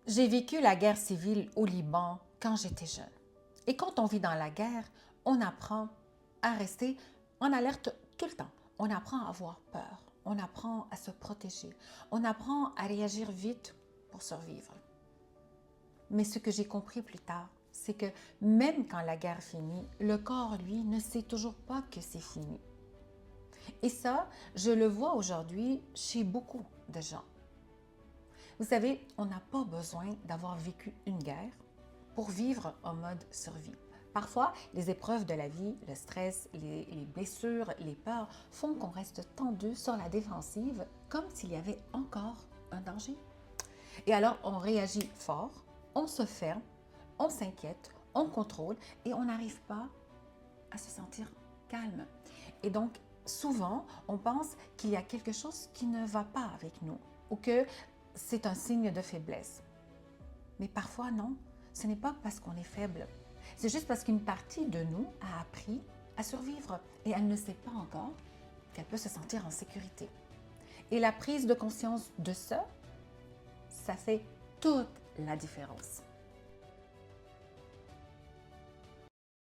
J'ai vécu la guerre civile au Liban quand j'étais jeune. Et quand on vit dans la guerre, on apprend à rester en alerte tout le temps. On apprend à avoir peur. On apprend à se protéger. On apprend à réagir vite pour survivre. Mais ce que j'ai compris plus tard, c'est que même quand la guerre finit, le corps, lui, ne sait toujours pas que c'est fini. Et ça, je le vois aujourd'hui chez beaucoup de gens. Vous savez, on n'a pas besoin d'avoir vécu une guerre pour vivre en mode survie. Parfois, les épreuves de la vie, le stress, les blessures, les peurs font qu'on reste tendu sur la défensive comme s'il y avait encore un danger. Et alors, on réagit fort, on se ferme, on s'inquiète, on contrôle et on n'arrive pas à se sentir calme. Et donc, souvent, on pense qu'il y a quelque chose qui ne va pas avec nous ou que c'est un signe de faiblesse. Mais parfois, non, ce n'est pas parce qu'on est faible. C'est juste parce qu'une partie de nous a appris à survivre et elle ne sait pas encore qu'elle peut se sentir en sécurité. Et la prise de conscience de ça, ça fait toute la différence.